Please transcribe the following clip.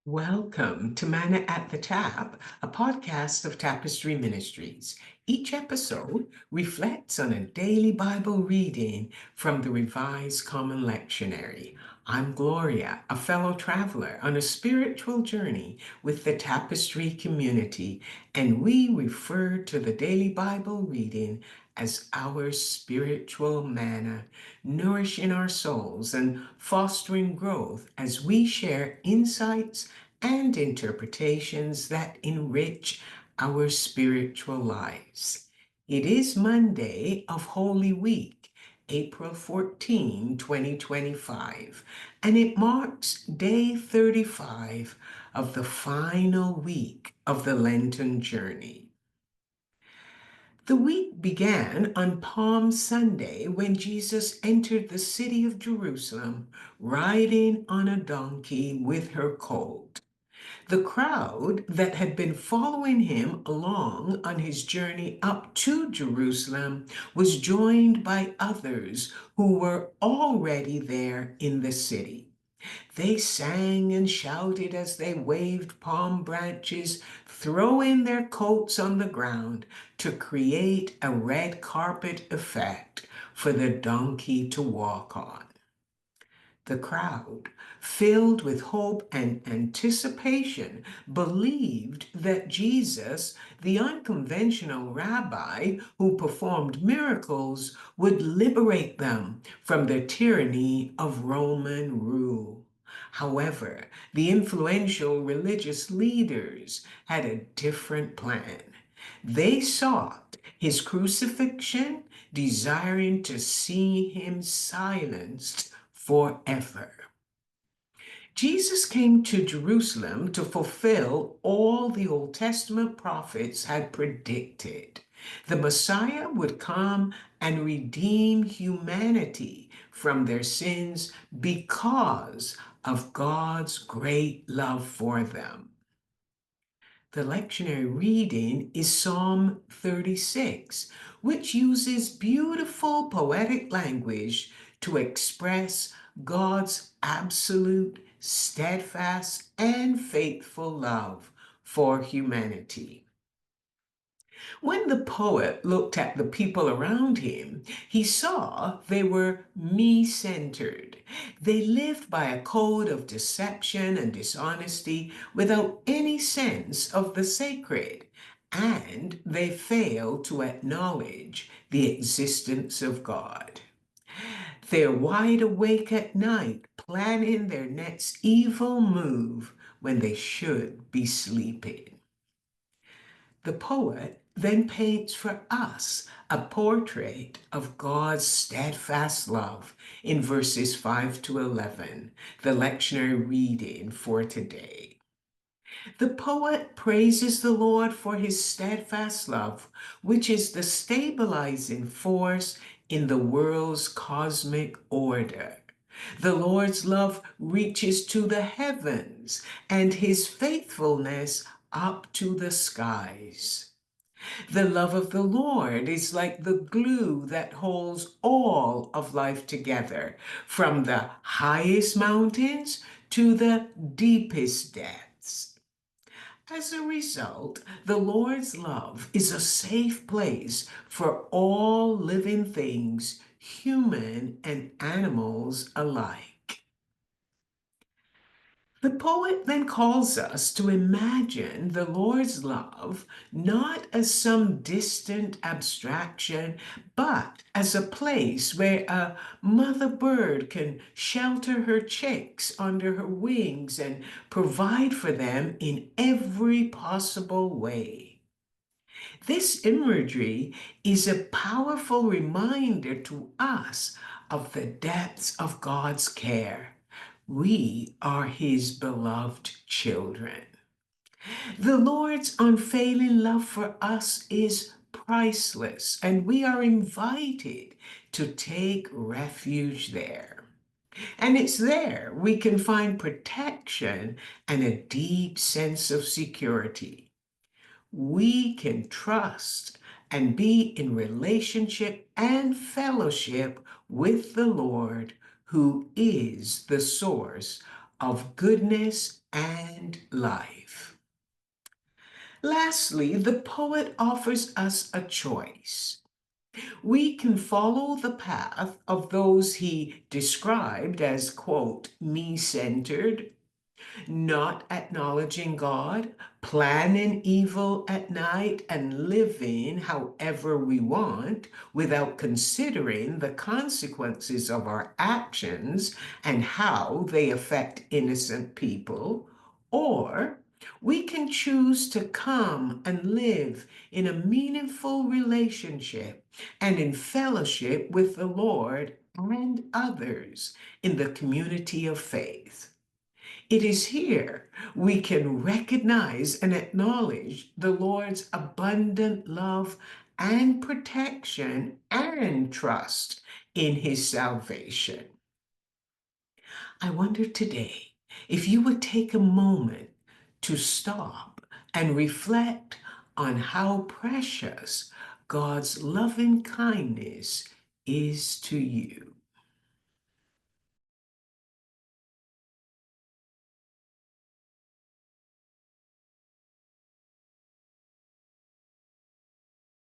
Welcome to Manna at the Tap, a podcast of Tapestry Ministries. Each episode reflects on a daily Bible reading from the Revised Common Lectionary. I'm Gloria, a fellow traveler on a spiritual journey with the Tapestry community, and we refer to the daily Bible reading as our spiritual manna, nourishing our souls and fostering growth as we share insights and interpretations that enrich our spiritual lives. It is Monday of Holy Week, April 14, 2025, and it marks day 35 of the final week of the Lenten journey. The week began on Palm Sunday when Jesus entered the city of Jerusalem riding on a donkey with her colt. The crowd that had been following him along on his journey up to Jerusalem was joined by others who were already there in the city. They sang and shouted as they waved palm branches, throwing their coats on the ground to create a red carpet effect for the donkey to walk on. The crowd, filled with hope and anticipation, believed that Jesus, the unconventional rabbi who performed miracles, would liberate them from the tyranny of Roman rule. However, the influential religious leaders had a different plan. They sought his crucifixion, desiring to see him silenced forever. Jesus came to Jerusalem to fulfill all the Old Testament prophets had predicted. The Messiah would come and redeem humanity from their sins because of God's great love for them. The lectionary reading is Psalm 36, which uses beautiful poetic language to express God's absolute, steadfast, and faithful love for humanity. When the poet looked at the people around him, he saw they were me-centered. They lived by a code of deception and dishonesty without any sense of the sacred, and they failed to acknowledge the existence of God. They're wide awake at night, planning their next evil move when they should be sleeping. The poet then paints for us a portrait of God's steadfast love in verses 5 to 11, the lectionary reading for today. The poet praises the Lord for his steadfast love, which is the stabilizing force in the world's cosmic order. The Lord's love reaches to the heavens and his faithfulness up to the skies. The love of the Lord is like the glue that holds all of life together, from the highest mountains to the deepest depths. As a result, the Lord's love is a safe place for all living things, human and animals alike. The poet then calls us to imagine the Lord's love not as some distant abstraction, but as a place where a mother bird can shelter her chicks under her wings and provide for them in every possible way. This imagery is a powerful reminder to us of the depths of God's care. We are his beloved children. The Lord's unfailing love for us is priceless, and we are invited to take refuge there. And it's there we can find protection and a deep sense of security. We can trust and be in relationship and fellowship with the Lord, who is the source of goodness and life. Lastly, the poet offers us a choice. We can follow the path of those he described as, quote, me-centered, not acknowledging God, planning evil at night, and living however we want without considering the consequences of our actions and how they affect innocent people. Or we can choose to come and live in a meaningful relationship and in fellowship with the Lord and others in the community of faith. It is here we can recognize and acknowledge the Lord's abundant love and protection and trust in his salvation. I wonder today if you would take a moment to stop and reflect on how precious God's loving kindness is to you.